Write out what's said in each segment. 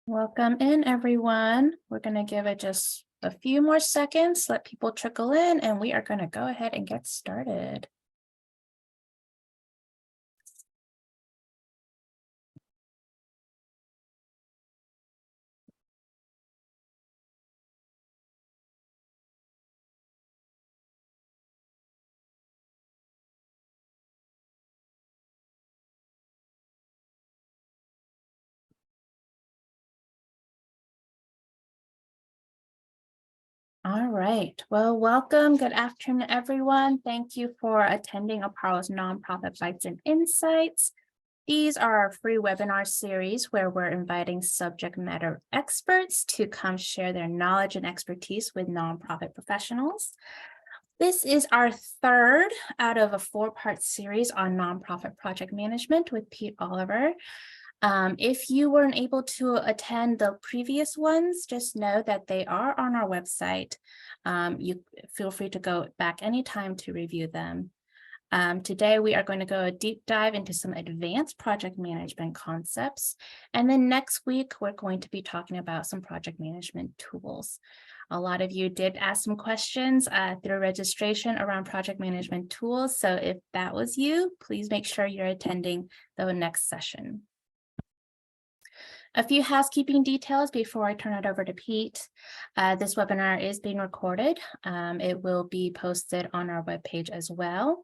Welcome in, everyone. We're going to give it just a few more seconds, let people trickle in, and we are going to go ahead and get started. All right. Well, welcome. Good afternoon, everyone. Thank you for attending Aparo's Nonprofit Bites and Insights. These are our free webinar series where we're inviting subject matter experts to come share their knowledge and expertise with nonprofit professionals. This is our third out of a four-part series on nonprofit project management with Pete Oliver. If you weren't able to attend the previous ones, just know that they are on our website. You feel free to go back anytime to review them. Today, we are going to go a deep dive into some advanced project management concepts. And then next week, we're going to be talking about some project management tools. A lot of you did ask some questions through registration around project management tools. So if that was you, please make sure you're attending the next session. A few housekeeping details before I turn it over to Pete. This webinar is being recorded. It will be posted on our webpage as well.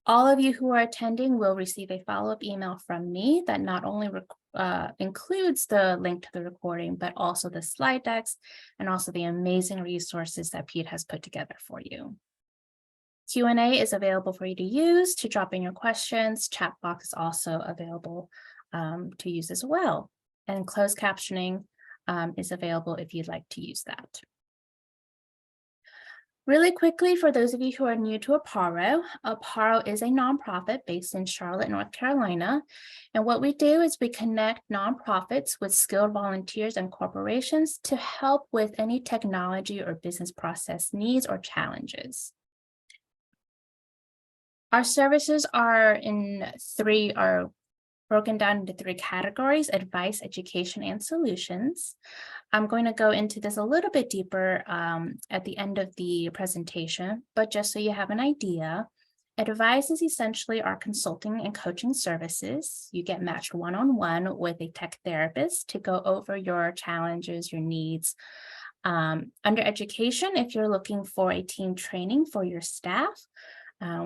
All of you who are attending will receive a follow-up email from me that not only includes the link to the recording, but also the slide decks and also the amazing resources that Pete has put together for you. Q&A is available for you to use to drop in your questions. Chat box is also available to use as well. And closed captioning is available if you'd like to use that. Really quickly, for those of you who are new to Aparo, Aparo is a nonprofit based in Charlotte, North Carolina. And what we do is we connect nonprofits with skilled volunteers and corporations to help with any technology or business process needs or challenges. Our services are broken down into three categories: advice, education, and solutions. I'm going to go into this a little bit deeper at the end of the presentation, but just so you have an idea, advice is essentially our consulting and coaching services. You get matched one-on-one with a tech therapist to go over your challenges, your needs. Under education, if you're looking for a team training for your staff,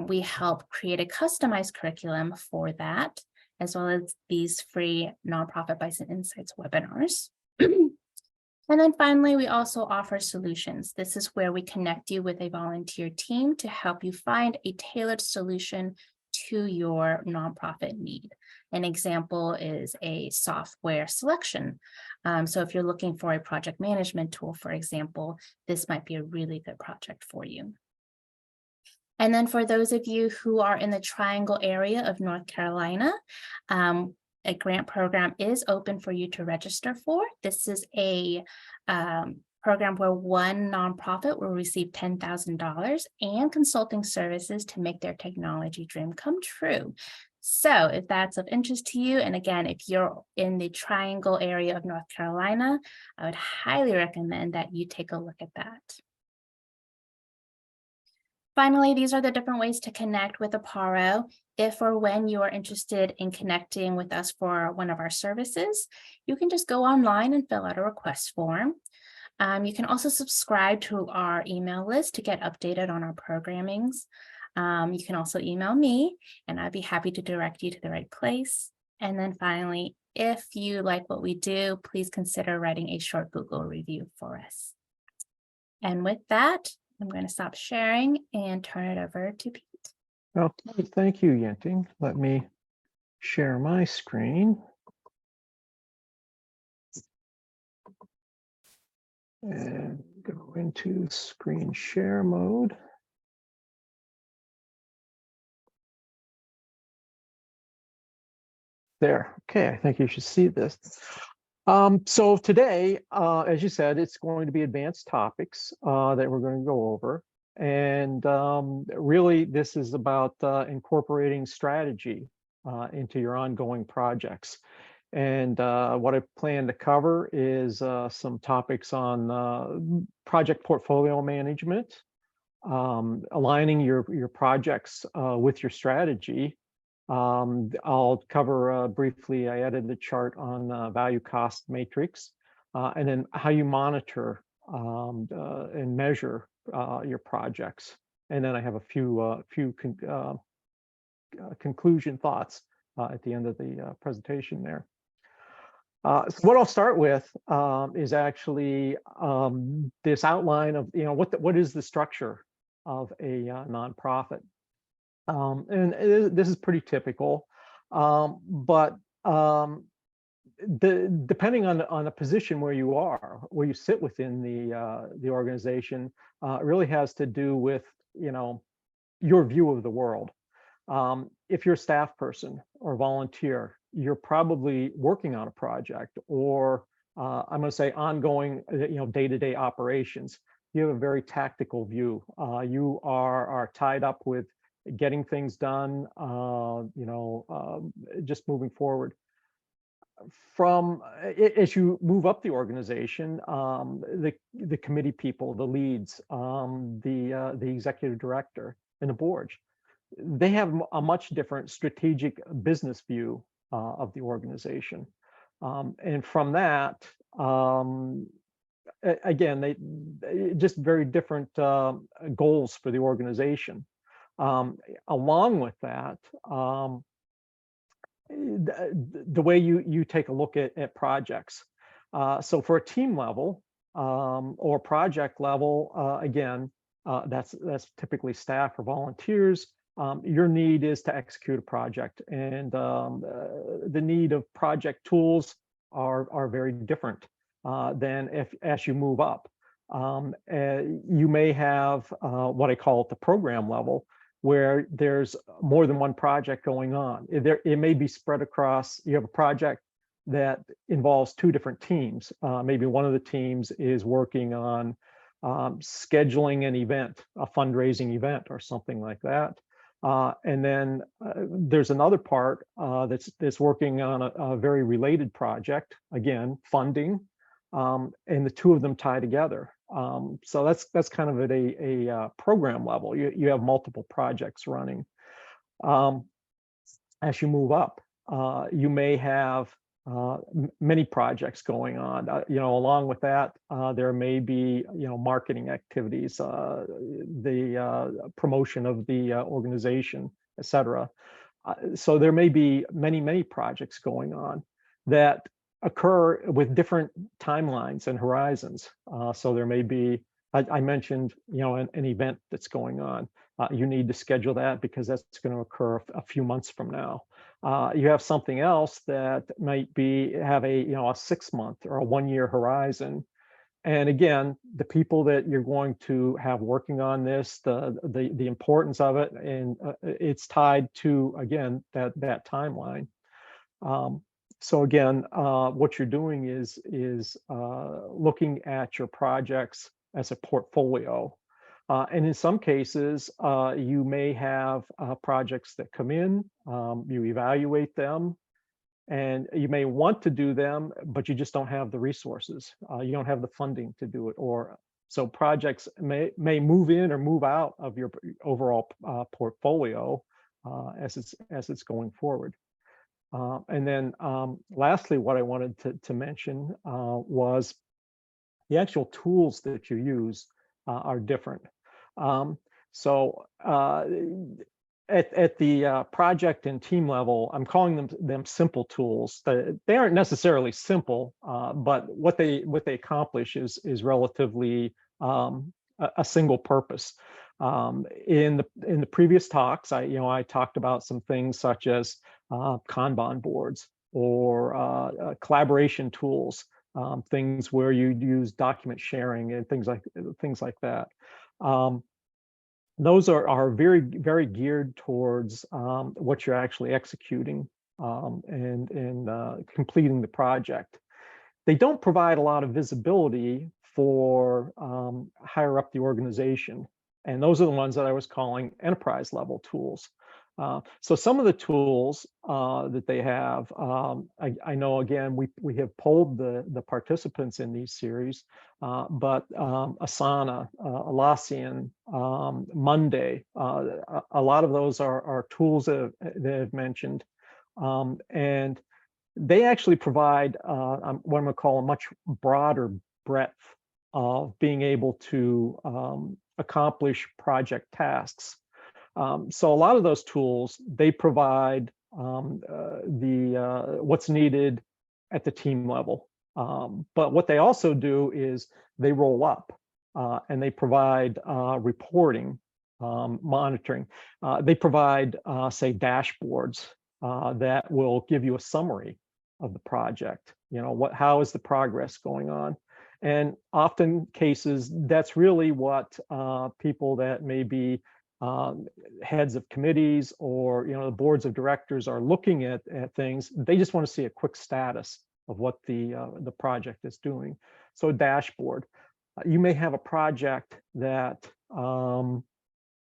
we help create a customized curriculum for that, as well as these free Nonprofit Bites and Insights webinars. And then finally, we also offer solutions. This is where we connect you with a volunteer team to help you find a tailored solution to your nonprofit need. An example is a software selection. So if you're looking for a project management tool, for example, this might be a really good project for you. And then for those of you who are in the Triangle area of North Carolina, a grant program is open for you to register for. This is a program where one nonprofit will receive $10,000 and consulting services to make their technology dream come true. So if that's of interest to you, and again, if you're in the Triangle area of North Carolina, I would highly recommend that you take a look at that. Finally, these are the different ways to connect with Aparo. If or when you are interested in connecting with us for one of our services, you can just go online and fill out a request form. You can also subscribe to our email list to get updated on our programmings. You can also email me, and I'd be happy to direct you to the right place. And then finally, if you like what we do, please consider writing a short Google review for us. And with that, I'm going to stop sharing and turn it over to Pete. Well, thank you, Yenting. Let me share my screen. And go into screen share mode. There. Okay, I think you should see this. So today, as you said, it's going to be advanced topics that we're going to go over. And really, this is about incorporating strategy into your ongoing projects. And what I plan to cover is some topics on project portfolio management, aligning your projects with your strategy. I'll cover briefly, I added the chart on value cost matrix, and then how you monitor and measure your projects. And then I have a few conclusion thoughts at the end of the presentation there. So what I'll start with is actually this outline of, what is the structure of a nonprofit. And this is pretty typical, but depending on the position where you sit within the organization, it really has to do with, your view of the world. If you're a staff person or volunteer, you're probably working on a project, or I'm going to say ongoing, day-to-day operations. You have a very tactical view. You are tied up with getting things done, just moving forward. As you move up the organization, the committee people, the leads, the executive director, and the board, they have a much different strategic business view of the organization. And from that, again, they just very different goals for the organization. Along with that, the way you take a look at projects. So for a team level or project level, again, that's typically staff or volunteers. Your need is to execute a project, and the need of project tools are very different than as you move up. You may have what I call at the program level, where there's more than one project going on. It may be spread across, you have a project that involves two different teams. Maybe one of the teams is working on scheduling an event, a fundraising event or something like that. And then there's another part that's working on a very related project, again, funding, and the two of them tie together. So that's kind of at a program level. You have multiple projects running. As you move up, you may have many projects going on. Along with that, there may be marketing activities, the promotion of the organization, etc. So there may be many projects going on that occur with different timelines and horizons. So there may be, I mentioned, an event that's going on. You need to schedule that because that's going to occur a few months from now. You have something else that might have a 6-month or a 1-year horizon. And again, the people that you're going to have working on this, the importance of it, and it's tied to, again, that timeline. So again, what you're doing is looking at your projects as a portfolio. And in some cases, you may have projects that come in, you evaluate them, and you may want to do them, but you just don't have the resources. You don't have the funding to do it. So projects may move in or move out of your overall portfolio as it's going forward. And then lastly, what I wanted to mention was the actual tools that you use are different. So at the project and team level, I'm calling them simple tools. They aren't necessarily simple, but what they accomplish is relatively a single purpose. In the previous talks, I talked about some things such as Kanban boards or collaboration tools, things where you use document sharing and things like that. Those are very, very geared towards what you're actually executing and completing the project. They don't provide a lot of visibility for higher up the organization And those are the ones that I was calling enterprise level tools. So some of the tools that they have, I know, again, we have polled the participants in these series, but Asana, Atlassian, Monday, a lot of those are tools that have mentioned. And they actually provide what I'm going to call a much broader breadth of being able to accomplish project tasks. So a lot of those tools, they provide what's needed at the team level. But what they also do is they roll up and they provide reporting, monitoring. They provide, say, dashboards that will give you a summary of the project. How is the progress going on? And often cases, that's really what people that may be heads of committees or the boards of directors are looking at things. They just want to see a quick status of what the project is doing. So a dashboard. You may have a project that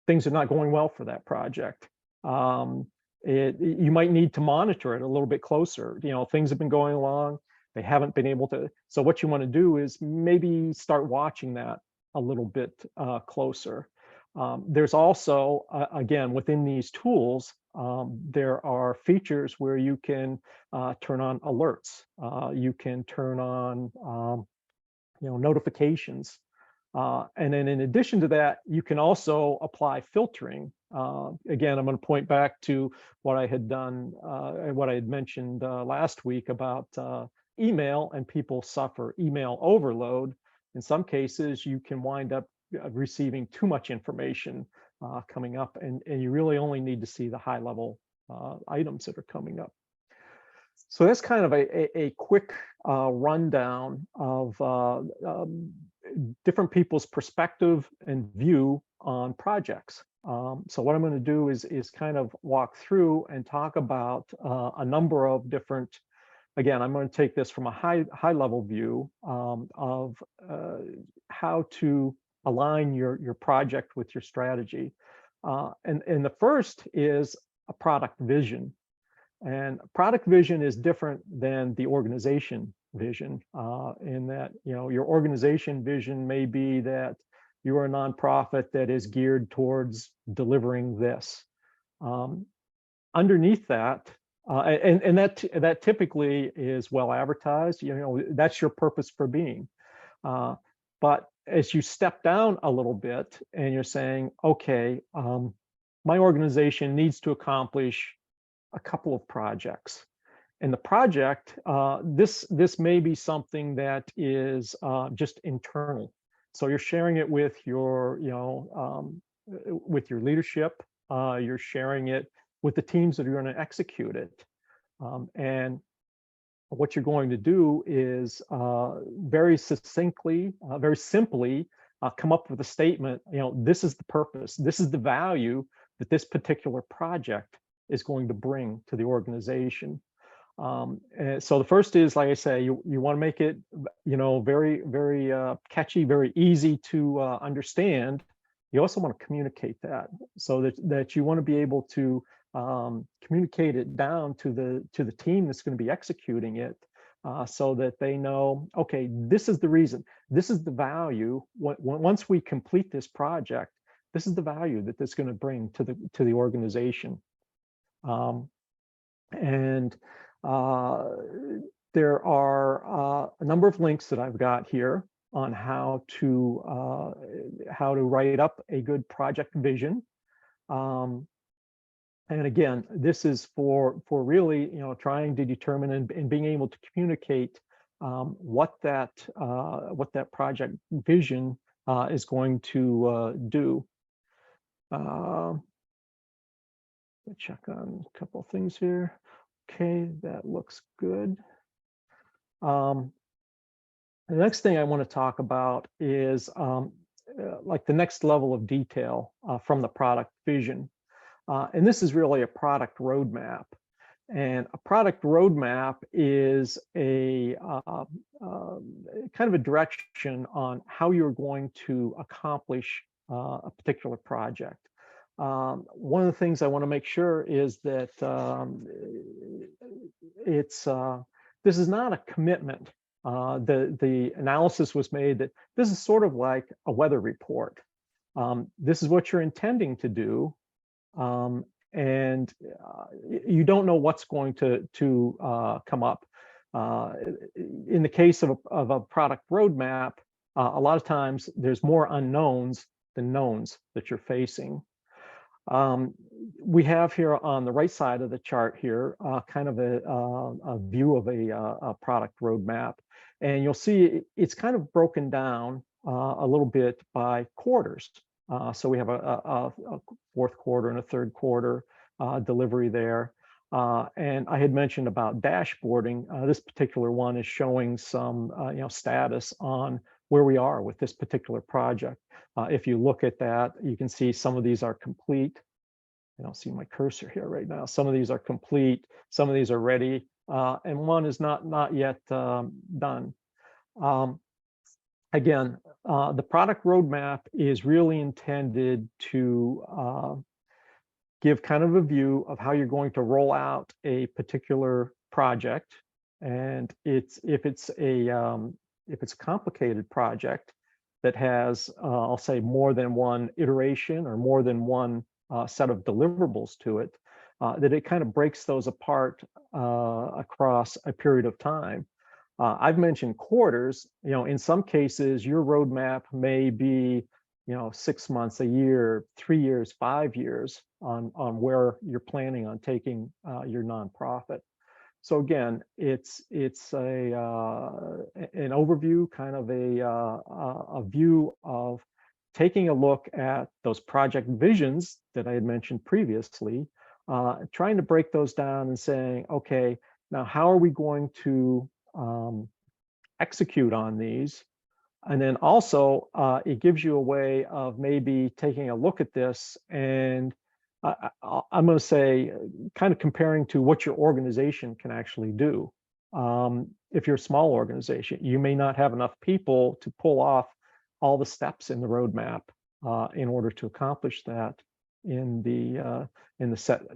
things are not going well for that project. You might need to monitor it a little bit closer. Things have been going along. They haven't been able to. So what you want to do is maybe start watching that a little bit closer. There's also, again, within these tools, there are features where you can turn on alerts. You can turn on, notifications. And then in addition to that, you can also apply filtering. Again, I'm going to point back to what I had done, what I had mentioned last week about email, and people suffer email overload. In some cases, you can wind up receiving too much information coming up, and you really only need to see the high level items that are coming up. So that's kind of a quick rundown of different people's perspective and view on projects. So what I'm going to do is kind of walk through and talk about a number of different. Again, I'm going to take this from a high level view of how to align your project with your strategy. And the first is a product vision. And product vision is different than the organization vision in that, your organization vision may be that you're a nonprofit that is geared towards delivering this. Underneath that, and that typically is well advertised, that's your purpose for being. But as you step down a little bit and you're saying, okay, my organization needs to accomplish a couple of projects. And the project, this may be something that is just internal. So you're sharing it with your, with your leadership. You're sharing it with the teams that are going to execute it. And what you're going to do is very succinctly, very simply come up with a statement. This is the purpose. This is the value that this particular project is going to bring to the organization. And so the first is, like I say, you want to make it, very, very catchy, very easy to understand. You also want to communicate that so that you want to be able to communicate it down to the team that's going to be executing it, so that they know, okay, this is the reason, this is the value. Once we complete this project, this is the value that it's going to bring to the organization. And there are a number of links that I've got here on how to write up a good project vision. And again, this is for really, trying to determine and being able to communicate what that project vision is going to do. Check on a couple of things here. Okay, that looks good. The next thing I want to talk about is like the next level of detail from the product vision. And this is really a product roadmap. And a product roadmap is a kind of a direction on how you're going to accomplish a particular project. One of the things I want to make sure is that this is not a commitment. The analysis was made that this is sort of like a weather report. This is what you're intending to do, and you don't know what's going to come up. In the case of a product roadmap, a lot of times there's more unknowns than knowns that you're facing. We have here on the right side of the chart here, kind of a view of a product roadmap. And you'll see it's kind of broken down a little bit by quarters. So we have a fourth quarter and a third quarter delivery there. And I had mentioned about dashboarding. This particular one is showing some status on where we are with this particular project. If you look at that, you can see some of these are complete. I don't see my cursor here right now. Some of these are complete, some of these are ready, and one is not yet done. Again, the product roadmap is really intended to give kind of a view of how you're going to roll out a particular project. And if it's a complicated project that has, I'll say, more than one iteration or more than one set of deliverables to it, that it kind of breaks those apart across a period of time. I've mentioned quarters. In some cases, your roadmap may be 6 months, a year, 3 years, 5 years on where you're planning on taking your nonprofit. So again, it's an overview, kind of a view of taking a look at those project visions that I had mentioned previously, trying to break those down and saying, okay, now how are we going to execute on these? And then also, it gives you a way of maybe taking a look at this and I'm going to say, kind of comparing to what your organization can actually do. If you're a small organization, you may not have enough people to pull off all the steps in the roadmap in order to accomplish that in the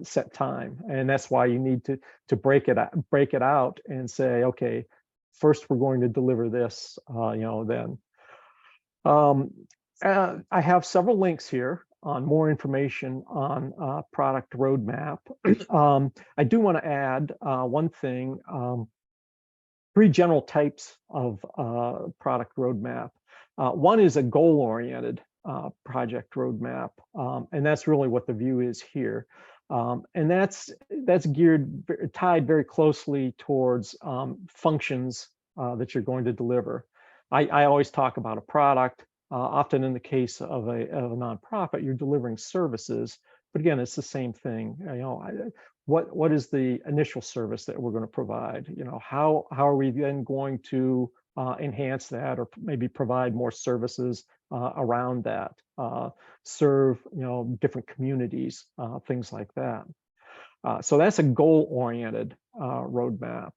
set time. And that's why you need to break it out and say, okay, first we're going to deliver this, then. I have several links here on more information on product roadmap. I do want to add one thing, 3 general types of product roadmap. One is a goal-oriented project roadmap, and that's really what the view is here. And that's tied very closely towards functions that you're going to deliver. I always talk about a product. Often in the case of a nonprofit, you're delivering services, but again, it's the same thing. What is the initial service that we're going to provide? How are we then going to enhance that, or maybe provide more services around that, serve different communities, things like that. So that's a goal-oriented roadmap.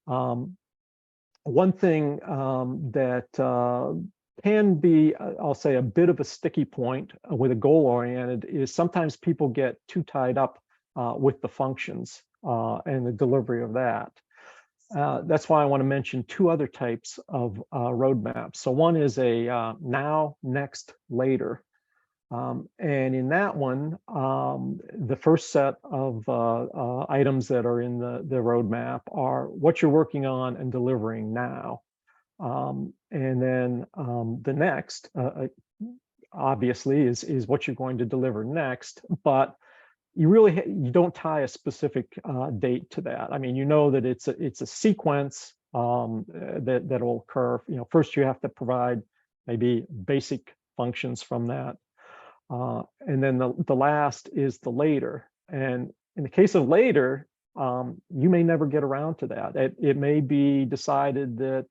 One thing that can be, I'll say, a bit of a sticky point with a goal-oriented is sometimes people get too tied up with the functions and the delivery of that. That's why I want to mention 2 other types of roadmaps. So one is a now, next, later. And in that one, the first set of items that are in the roadmap are what you're working on and delivering now. And then the next, obviously, is what you're going to deliver next, but you don't tie a specific date to that. I mean, that it's a sequence that will occur. First you have to provide maybe basic functions from that, and then the last is the later. And in the case of later, you may never get around to that. It may be decided that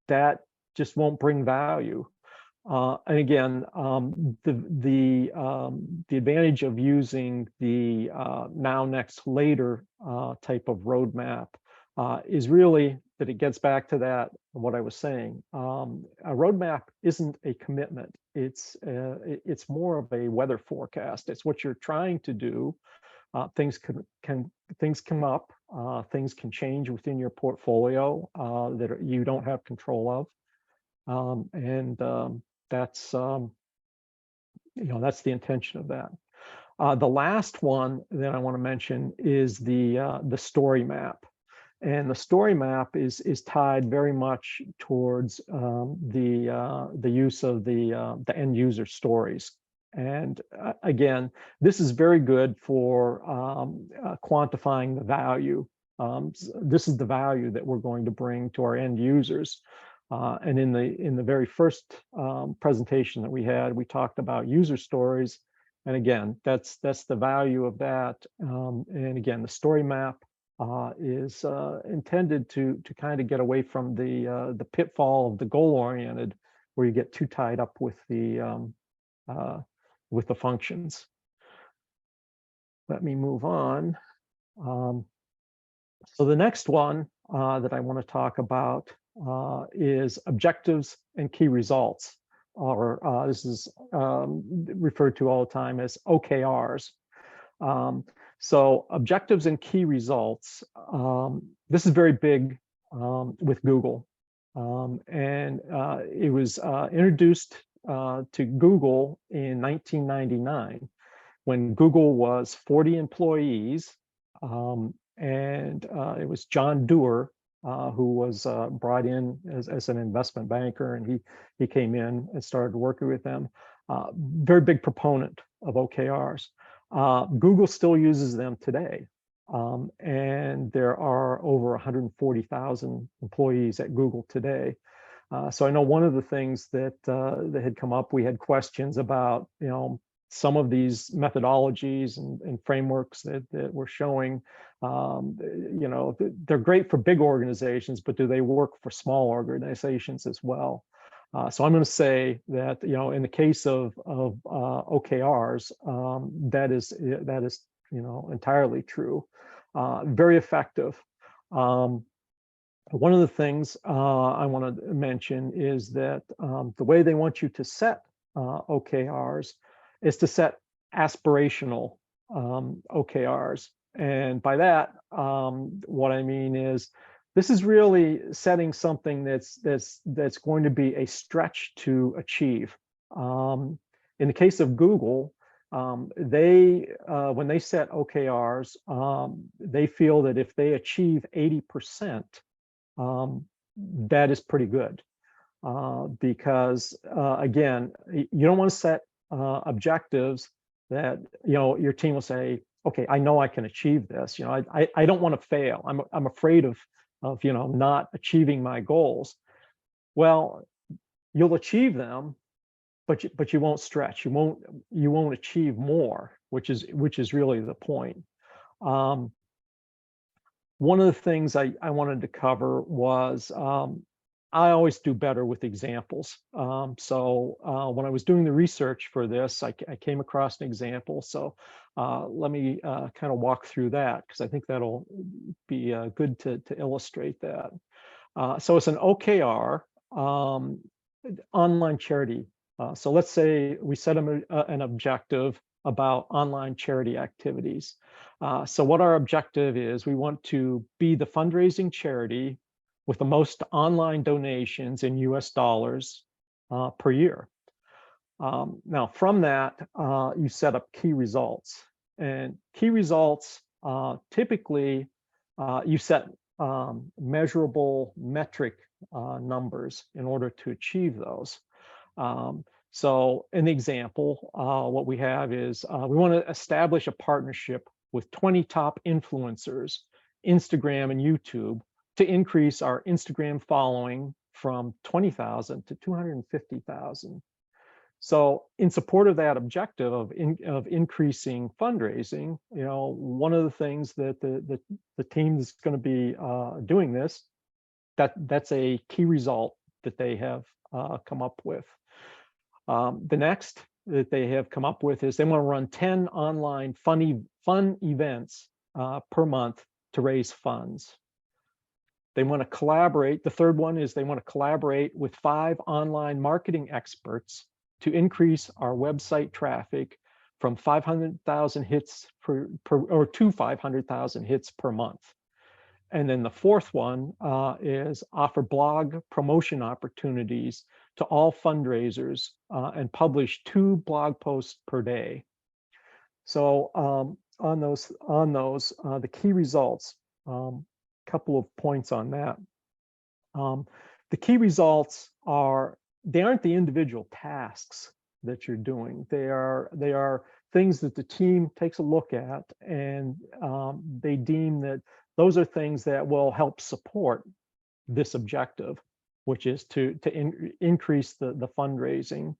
that just won't bring value. And again, the advantage of using the now, next, later type of roadmap is really that it gets back to that, what I was saying. A roadmap isn't a commitment. it's more of a weather forecast. It's what you're trying to do. Things things come up, things can change within your portfolio that you don't have control of, and that's that's the intention of that. The last one that I want to mention is the story map. And the story map is tied very much towards the use of the end user stories. And again, this is very good for quantifying the value. This is the value that we're going to bring to our end users. And in the very first presentation that we had, we talked about user stories. And again, that's the value of that. And again, the story map is intended to kind of get away from the pitfall of the goal-oriented, where you get too tied up with the functions. Let me move on. So the next one that I want to talk about is objectives and key results, or this is referred to all the time as OKRs. So objectives and key results, this is very big with Google. And it was introduced to Google in 1999 when Google was 40 employees. And it was John Doerr who was brought in as an investment banker, and he came in and started working with them. Very big proponent of OKRs. Google still uses them today, and there are over 140,000 employees at Google today. So I know one of the things that had come up, we had questions about, some of these methodologies and frameworks that we're showing. They're great for big organizations, but do they work for small organizations as well? So I'm going to say that, in the case of OKRs, that is entirely true. Very effective. One of the things I want to mention is that the way they want you to set OKRs is to set aspirational OKRs. And by that, what I mean is, this is really setting something that's going to be a stretch to achieve. In the case of Google, when they set OKRs, they feel that if they achieve 80%, that is pretty good. Because again, you don't want to set objectives that your team will say, okay, I know I can achieve this. I don't want to fail. I'm afraid of not achieving my goals. Well, you'll achieve them, but you won't stretch. You won't achieve more, which is really the point. One of the things I wanted to cover was I always do better with examples. So when I was doing the research for this, I came across an example. So let me kind of walk through that, because I think that'll be good to illustrate that. So it's an OKR, online charity. So let's say we set an objective about online charity activities. So what our objective is, we want to be the fundraising charity with the most online donations in US dollars per year. Now, from that, you set up key results. And key results, typically, you set measurable metric numbers in order to achieve those. So in the example, what we have is we want to establish a partnership with 20 top influencers, Instagram and YouTube, to increase our Instagram following from 20,000 to 250,000. So in support of that objective of increasing fundraising, one of the things that the team is going to be doing this, that's a key result that they have come up with. The next that they have come up with is they want to run 10 online fun events per month to raise funds. They want to collaborate. The third one is they want to collaborate with 5 online marketing experts to increase our website traffic from 500,000 hits to 500,000 hits per month. And then the fourth one is offer blog promotion opportunities to all fundraisers and publish 2 blog posts per day. So on those, the key results, couple of points on that. The key results they aren't the individual tasks that you're doing. They are things that the team takes a look at, and they deem that those are things that will help support this objective, which is to increase the fundraising.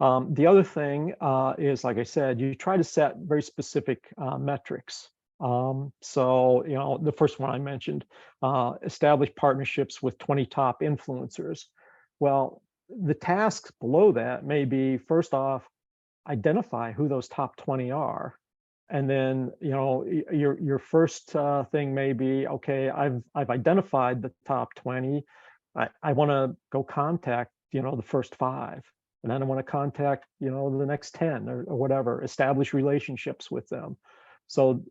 The other thing is, like I said, you try to set very specific metrics. So, you know, the first one I mentioned, establish partnerships with 20 top influencers. Well, the tasks below that may be, first off, identify who those top 20 are. And then, you know, your first thing may be, okay, I've identified the top 20. I want to go contact, you know, the first 5. And then I want to contact, you know, the next 10 or whatever, establish relationships with them. So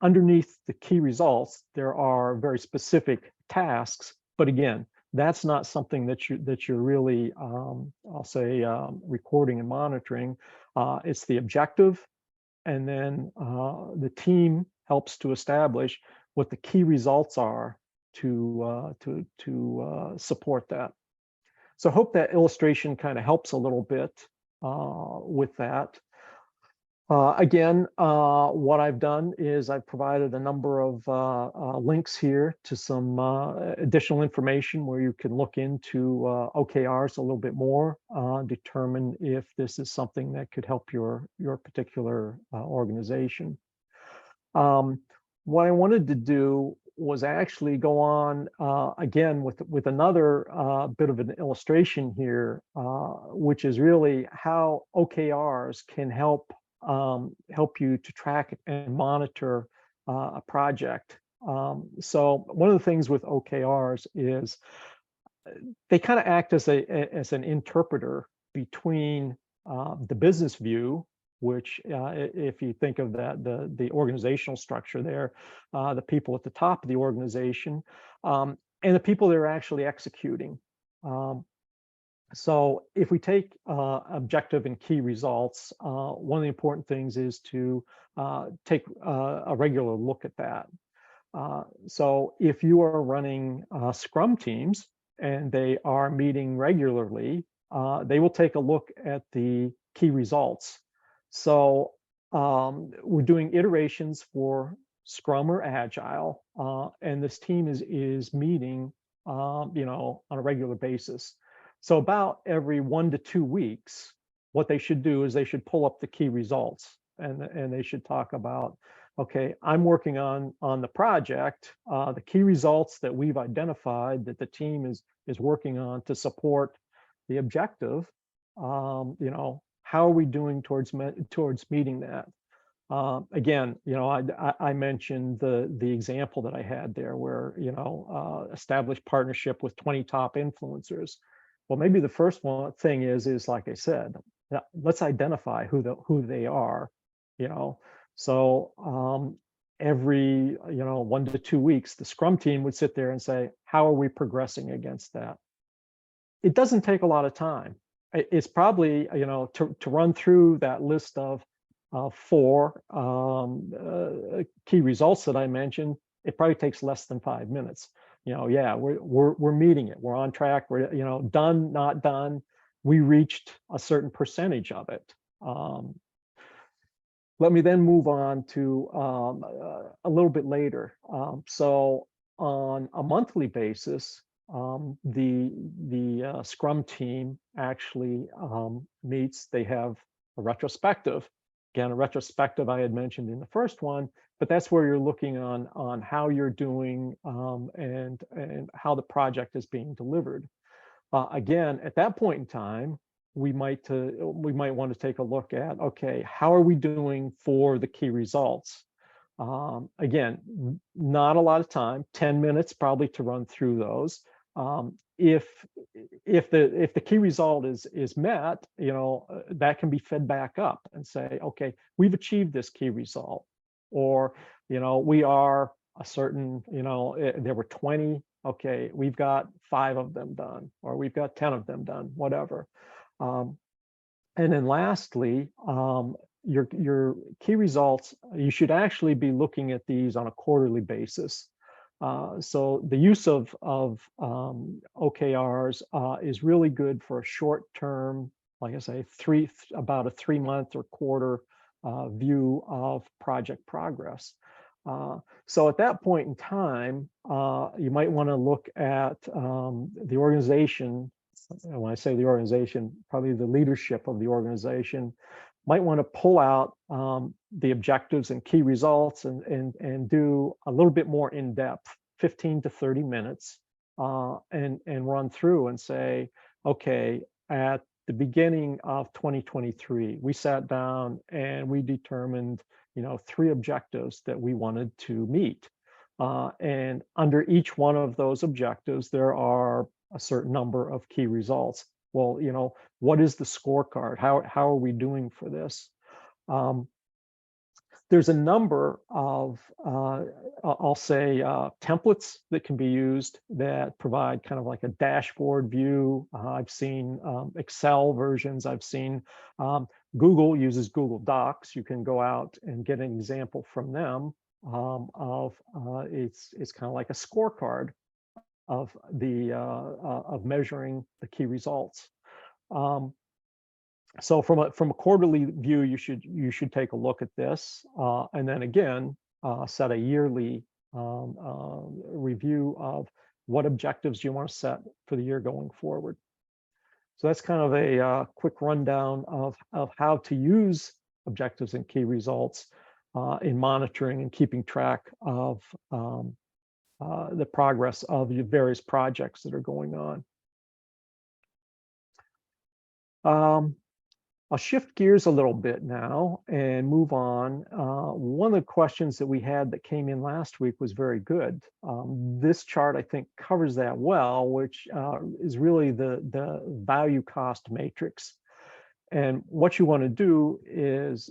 underneath the key results, there are very specific tasks. But again, that's not something that you're really, I'll say, recording and monitoring. It's the objective. And then the team helps to establish what the key results are to support that. So I hope that illustration kind of helps a little bit with that. Again, what I've done is I've provided a number of links here to some additional information where you can look into OKRs a little bit more, determine if this is something that could help your particular organization. What I wanted to do was actually go on again with another bit of an illustration here, which is really how OKRs can help you to track and monitor a project. So one of the things with OKRs is they kind of act as an interpreter between the business view, which if you think of that, the organizational structure there, the people at the top of the organization, and the people that are actually executing. So if we take objective and key results, one of the important things is to take a regular look at that. So if you are running Scrum teams and they are meeting regularly, they will take a look at the key results. So we're doing iterations for Scrum or Agile, and this team is meeting, you know, on a regular basis. So about every 1 to 2 weeks, what they should do is they should pull up the key results, and they should talk about, okay, I'm working on the project, the key results that we've identified that the team is working on to support the objective. You know, how are we doing towards meeting that? Again, you know, I mentioned the example that I had there where, you know, established partnership with 20 top influencers. Well, maybe the first thing is like I said, let's identify who they are, you know. So every, you know, 1 to 2 weeks, the Scrum team would sit there and say, how are we progressing against that? It doesn't take a lot of time. It's probably, you know, to run through that list of 4 key results that I mentioned, it probably takes less than 5 minutes. You know, yeah, we're meeting it. We're on track. We're, you know, done, not done. We reached a certain percentage of it. Let me then move on to a little bit later. So on a monthly basis, the Scrum team actually meets. They have a retrospective. Again, a retrospective I had mentioned in the first one, but that's where you're looking on how you're doing and how the project is being delivered. Again, at that point in time, we might want to take a look at, okay, how are we doing for the key results? Again, not a lot of time, 10 minutes probably to run through those. If the key result is met, that can be fed back up and say, okay, we've achieved this key result, or we are a certain, there were 20, okay, we've got 5 of them done, or we've got 10 of them done, whatever. And then lastly, your key results, you should actually be looking at these on a quarterly basis. So the use of OKRs is really good for a short term, like I say, about a 3-month or quarter view of project progress. So at that point in time, you might want to look at the organization. And when I say the organization, probably the leadership of the organization might want to pull out the objectives and key results and do a little bit more in depth, 15 to 30 minutes, and run through and say, okay, at the beginning of 2023, we sat down and we determined, 3 objectives that we wanted to meet. And under each one of those objectives, there are a certain number of key results. Well, what is the scorecard? How are we doing for this? There's a number of, I'll say, templates that can be used that provide kind of like a dashboard view. I've seen Excel versions. I've seen Google uses Google Docs. You can go out and get an example from them of it's kind of like a scorecard of the of measuring the key results. So from a quarterly view, you should take a look at this, and then again set a yearly review of what objectives you want to set for the year going forward. So that's kind of a quick rundown of how to use objectives and key results in monitoring and keeping track of the progress of your various projects that are going on. I'll shift gears a little bit now and move on. One of the questions that we had that came in last week was very good. This chart, I think, covers that well, which is really the value cost matrix. And what you want to do is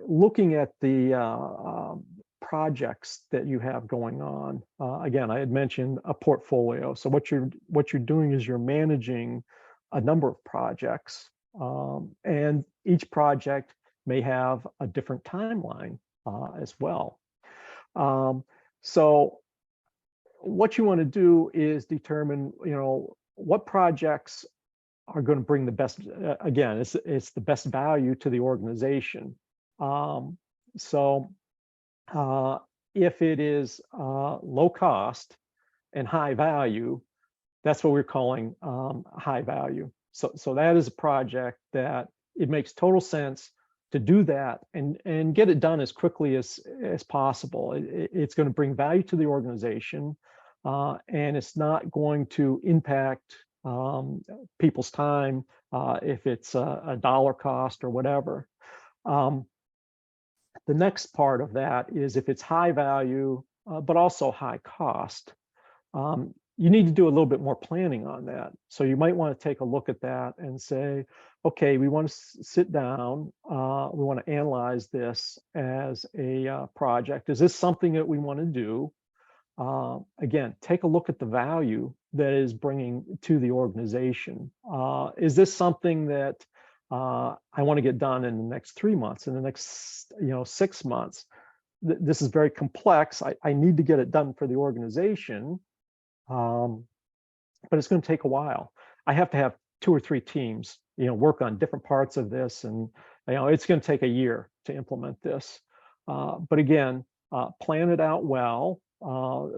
looking at the projects that you have going on. Again, I had mentioned a portfolio. So what you're doing is you're managing a number of projects. And each project may have a different timeline as well. So what you want to do is determine, what projects are going to bring the best, again, it's the best value to the organization. So if it is low cost and high value, that's what we're calling high value. So that is a project that it makes total sense to do that and get it done as quickly as possible. It's going to bring value to the organization, and it's not going to impact people's time if it's a dollar cost or whatever. The next part of that is if it's high value, but also high cost. You need to do a little bit more planning on that. So you might want to take a look at that and say, okay, we want to sit down. We want to analyze this as a project. Is this something that we want to do? Again, take a look at the value that is bringing to the organization. Is this something that I want to get done in the next 3 months, in the next 6 months? This is very complex. I need to get it done for the organization. But it's going to take a while. I have to have 2 or 3 teams, work on different parts of this, and it's going to take a year to implement this. But again, plan it out well,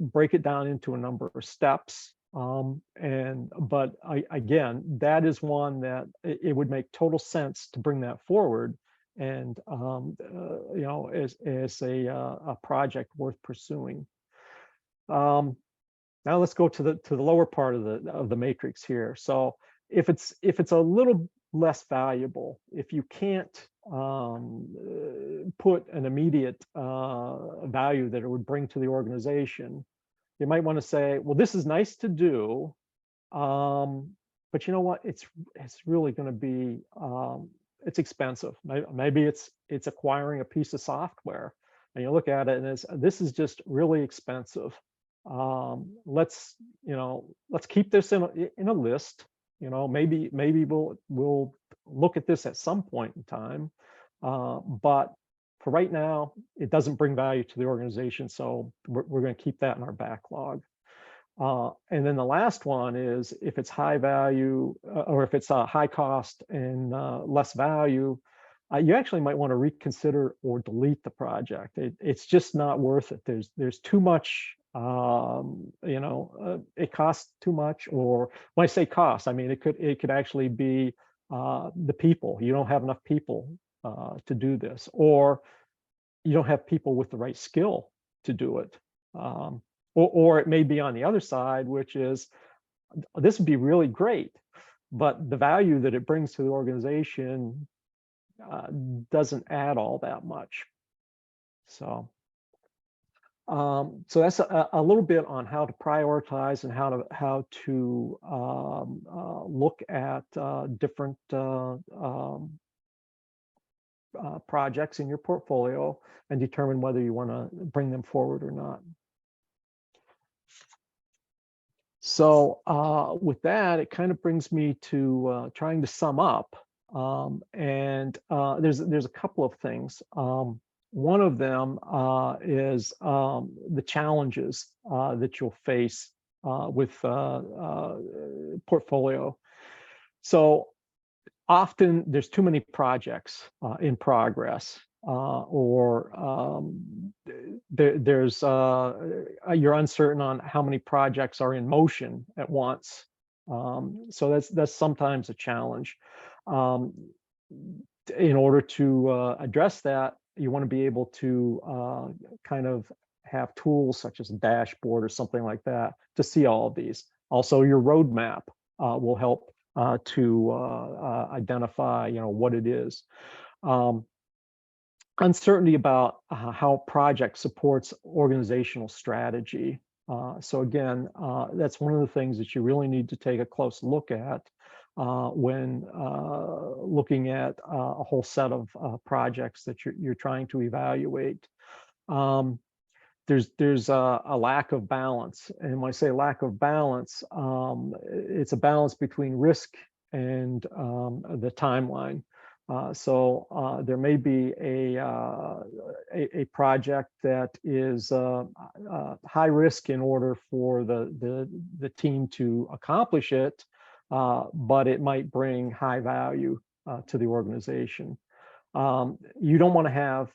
break it down into a number of steps, but again, that is one that it would make total sense to bring that forward, and as a project worth pursuing. Now let's go to the lower part of the matrix here. So if it's a little less valuable, if you can't put an immediate value that it would bring to the organization, you might want to say, well, this is nice to do, but you know what? It's really going to be it's expensive. Maybe it's acquiring a piece of software, and you look at it and this is just really expensive. Let's keep this in a list. Maybe we'll look at this at some point in time, but for right now, it doesn't bring value to the organization, so we're going to keep that in our backlog. And then the last one is if it's high value or if it's a high cost and less value, you actually might want to reconsider or delete the project. It's just not worth it. There's too much, it costs too much. Or when I say cost, I mean it could actually be the people. You don't have enough people to do this, or you don't have people with the right skill to do it. Or it may be on the other side, which is this would be really great, but the value that it brings to the organization doesn't add all that much. So that's a little bit on how to prioritize and how to look at different projects in your portfolio and determine whether you want to bring them forward or not. So with that, it kind of brings me to trying to sum up. And there's a couple of things. One of them is the challenges that you'll face with portfolio. So often there's too many projects in progress, or there's you're uncertain on how many projects are in motion at once. So that's sometimes a challenge. In order to address that, you want to be able to kind of have tools such as a dashboard or something like that to see all of these. Also, your roadmap will help to identify, what it is. Uncertainty about how project supports organizational strategy. So again, that's one of the things that you really need to take a close look at when looking at a whole set of projects that you're trying to evaluate. There's a lack of balance, and when I say lack of balance, it's a balance between risk and the timeline. So there may be a project that is high risk in order for the team to accomplish it, but it might bring high value to the organization. You don't want to have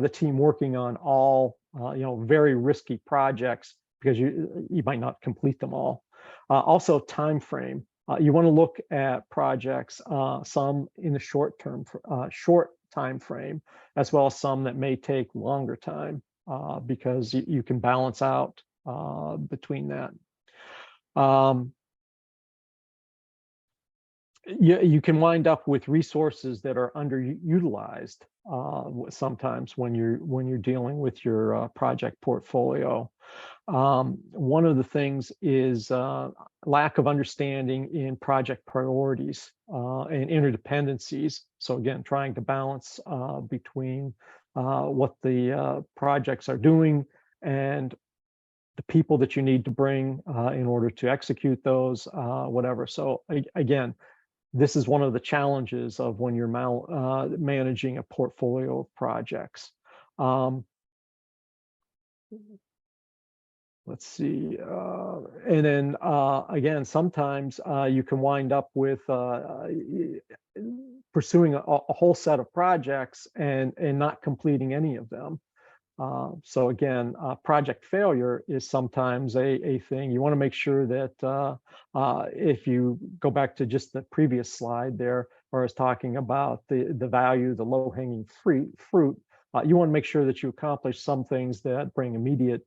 the team working on all very risky projects, because you might not complete them all. Also, time frame. You want to look at projects, some in the short time frame, as well as some that may take longer time, because you can balance out between that. You can wind up with resources that are underutilized sometimes when you're dealing with your project portfolio. One of the things is lack of understanding in project priorities and interdependencies. So again, trying to balance between what the projects are doing and the people that you need to bring in order to execute those, whatever. So again, this is one of the challenges of when you're managing a portfolio of projects. Let's see. And then again, sometimes you can wind up with pursuing a whole set of projects and not completing any of them. So again, project failure is sometimes a thing. You want to make sure that if you go back to just the previous slide there, where I was talking about the value, the low-hanging fruit, you want to make sure that you accomplish some things that bring immediate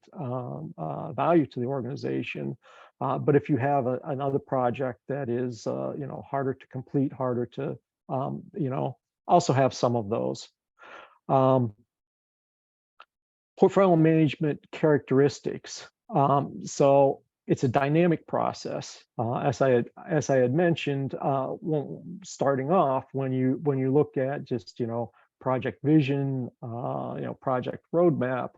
value to the organization. But if you have another project that is harder to complete, harder to also have some of those. portfolio management characteristics. So it's a dynamic process. As I had mentioned, starting off, when you look at just project vision, project roadmap,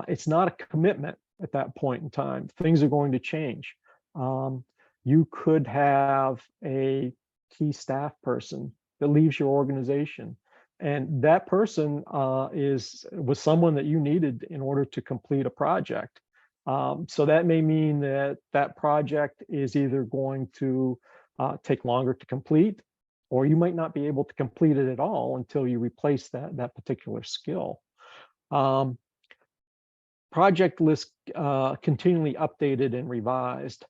it's not a commitment at that point in time. Things are going to change. You could have a key staff person that leaves your organization, and that person was someone that you needed in order to complete a project. So that may mean that project is either going to take longer to complete, or you might not be able to complete it at all until you replace that particular skill. Project list continually updated and revised.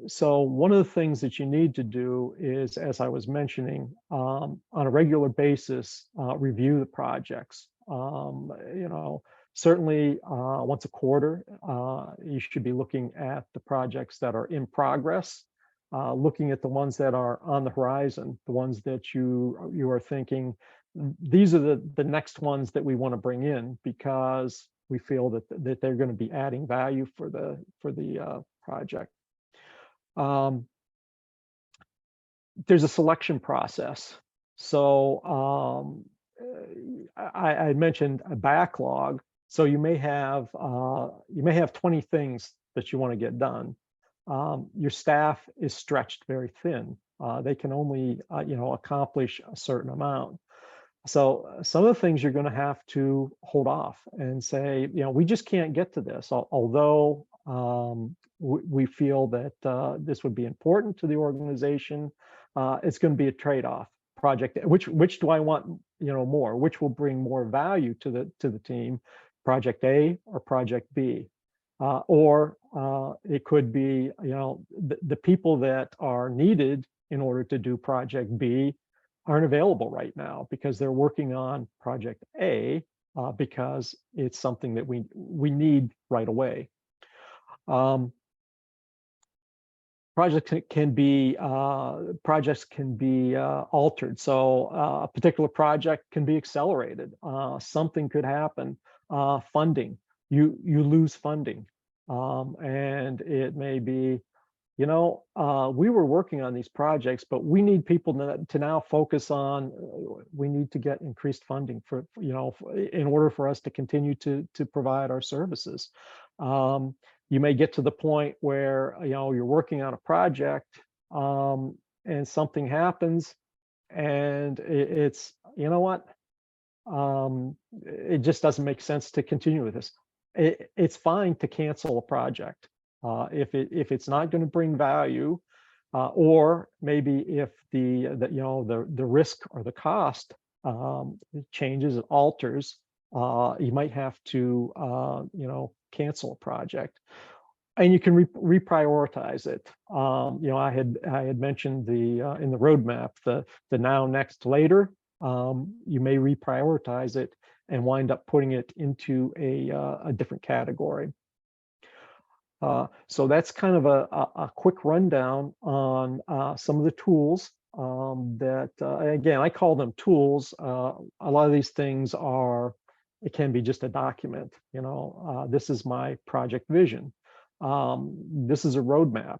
So one of the things that you need to do is, as I was mentioning, on a regular basis, review the projects. Certainly once a quarter, you should be looking at the projects that are in progress, looking at the ones that are on the horizon, the ones that you are thinking, these are the next ones that we want to bring in because we feel that they're going to be adding value for the project. There's a selection process. So I mentioned a backlog. So you may have 20 things that you want to get done. Your staff is stretched very thin. They can only accomplish a certain amount. So some of the things you're going to have to hold off and say, we just can't get to this, although we feel that this would be important to the organization. It's going to be a trade-off project. Which do I want, more? Which will bring more value to the team? Project A or Project B? Or it could be, the people that are needed in order to do Project B aren't available right now because they're working on Project A because it's something that we need right away. Projects can be altered. So a particular project can be accelerated. Something could happen. Funding, you lose funding, and it may be, we were working on these projects, but we need people to now focus on, we need to get increased funding for, in order for us to continue to provide our services. You may get to the point where, you're working on a project and something happens and it's, it just doesn't make sense to continue with this. It's fine to cancel a project. If it's not going to bring value, or maybe if the risk or the cost changes, it alters, you might have to cancel a project, and you can reprioritize it. I had mentioned in the roadmap the now, next, later. You may reprioritize it and wind up putting it into a different category. So that's kind of a quick rundown on some of the tools that, again, I call them tools. A lot of these things it can be just a document. This is my project vision. This is a roadmap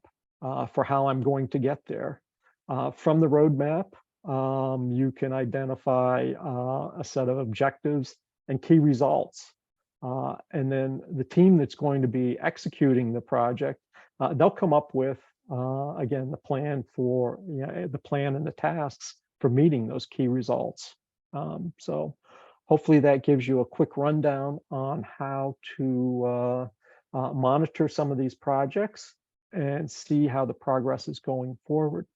for how I'm going to get there. From the roadmap, you can identify a set of objectives and key results. And then the team that's going to be executing the project, they'll come up with, again, the plan and the tasks for meeting those key results. So hopefully that gives you a quick rundown on how to monitor some of these projects and see how the progress is going forward.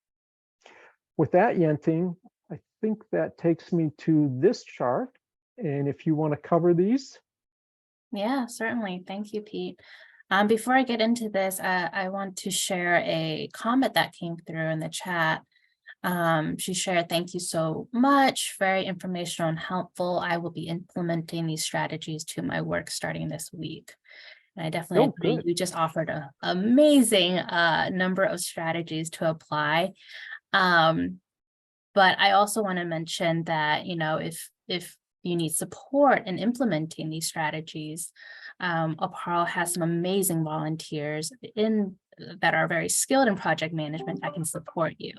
With that, Yenting, I think that takes me to this chart. And if you want to cover these. Yeah, certainly. Thank you, Pete. Before I get into this, I want to share a comment that came through in the chat. She shared, "Thank you so much. Very informational and helpful. I will be implementing these strategies to my work starting this week." And I definitely agree. Good. You just offered an amazing number of strategies to apply. But I also want to mention that, if you need support in implementing these strategies, Aparo has some amazing volunteers that are very skilled in project management that can support you.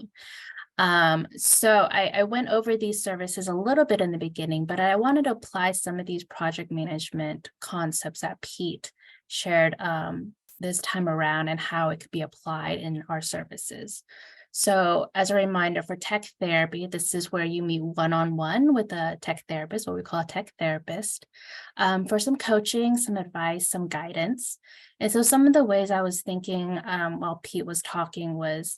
So I went over these services a little bit in the beginning, but I wanted to apply some of these project management concepts that Pete shared this time around and how it could be applied in our services. So as a reminder for tech therapy, this is where you meet one-on-one with a tech therapist, what we call a tech therapist, for some coaching, some advice, some guidance. And so some of the ways I was thinking while Pete was talking was,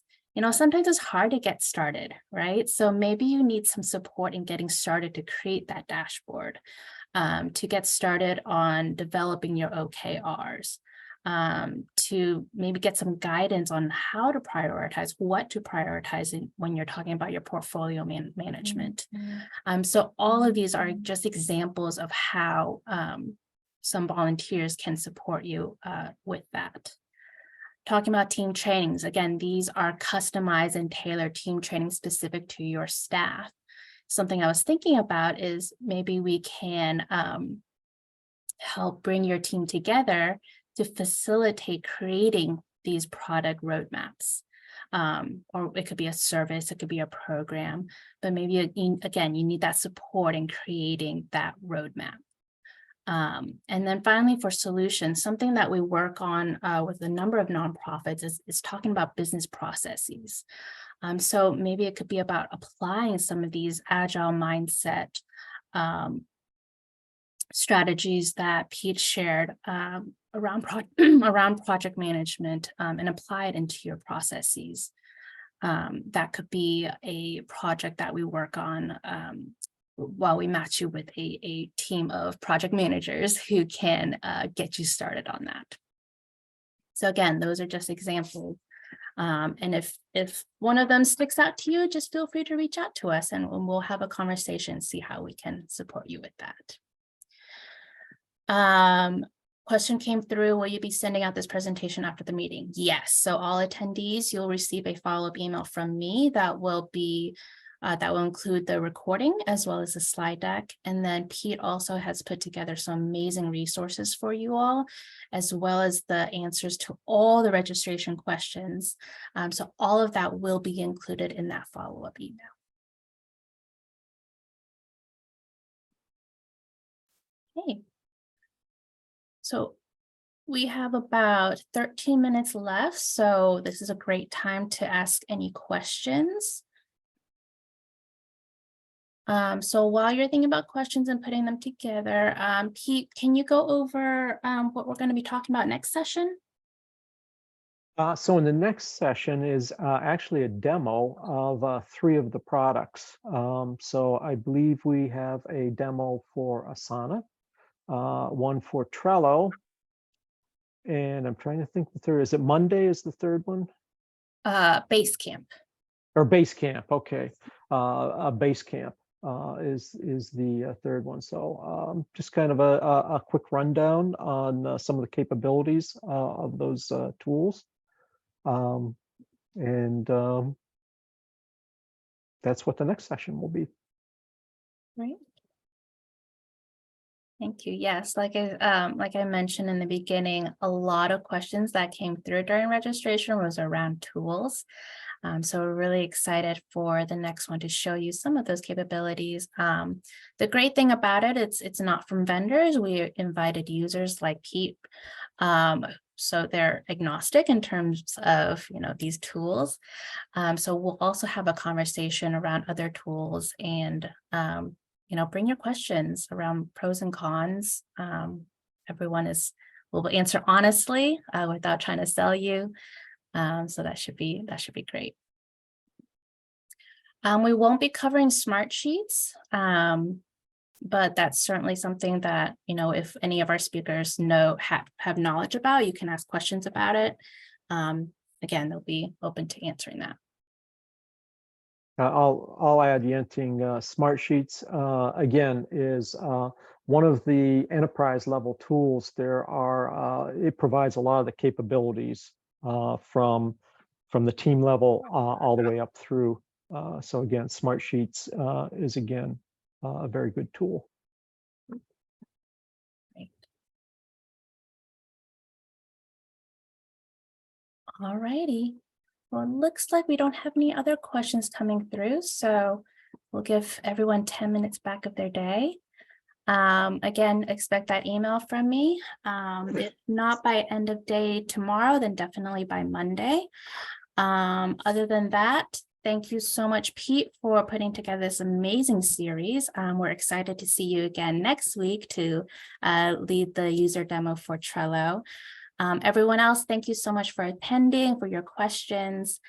sometimes it's hard to get started, right? So maybe you need some support in getting started to create that dashboard, to get started on developing your OKRs, to maybe get some guidance on how to prioritize, what to prioritize when you're talking about your portfolio management. So all of these are just examples of how some volunteers can support you with that. Talking about team trainings, again, these are customized and tailored team training specific to your staff. Something I was thinking about is maybe we can help bring your team together to facilitate creating these product roadmaps. Or it could be a service, it could be a program, but maybe again, you need that support in creating that roadmap. And then finally, for solutions, something that we work on with a number of nonprofits is talking about business processes. So maybe it could be about applying some of these agile mindset strategies that Pete shared around project management and apply it into your processes. That could be a project that we work on while we match you with a team of project managers who can get you started on that. So again, those are just examples. And if one of them sticks out to you, just feel free to reach out to us and we'll have a conversation, see how we can support you with that. Question came through, will you be sending out this presentation after the meeting? Yes, so all attendees, you'll receive a follow-up email from me that will include the recording as well as the slide deck. And then Pete also has put together some amazing resources for you all, as well as the answers to all the registration questions. So all of that will be included in that follow-up email. Okay. So we have about 13 minutes left, so this is a great time to ask any questions. So while you're thinking about questions and putting them together, Pete, can you go over what we're going to be talking about next session? So in the next session is actually a demo of 3 of the products. So I believe we have a demo for Asana, one for Trello, and I'm trying to think the third. Is it Monday is the third one? Basecamp. Or Basecamp, okay. Basecamp is the third one. So just kind of a quick rundown on some of the capabilities of those tools. That's what the next session will be. Right. Thank you. Yes, like I mentioned in the beginning, a lot of questions that came through during registration was around tools. So we're really excited for the next one to show you some of those capabilities. The great thing about it, it's not from vendors. We invited users like Pete. So they're agnostic in terms of, these tools. So we'll also have a conversation around other tools and, bring your questions around pros and cons. Everyone will answer honestly without trying to sell you. So that should be great. We won't be covering Smartsheets, but that's certainly something that, if any of our speakers have knowledge about, you can ask questions about it. Again, they'll be open to answering that. I'll add, Yenting, Smartsheets, again, is one of the enterprise level tools. It provides a lot of the capabilities from the team level all the way up through. So again, Smartsheets is again a very good tool. All righty. Well, it looks like we don't have any other questions coming through, so we'll give everyone 10 minutes back of their day. Again, expect that email from me. If not by end of day tomorrow, then definitely by Monday. Other than that, thank you so much, Pete, for putting together this amazing series. We're excited to see you again next week to lead the user demo for Trello. Everyone else, thank you so much for attending, for your questions,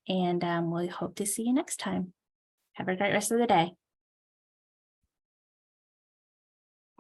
and we hope to see you next time. Have a great rest of the day.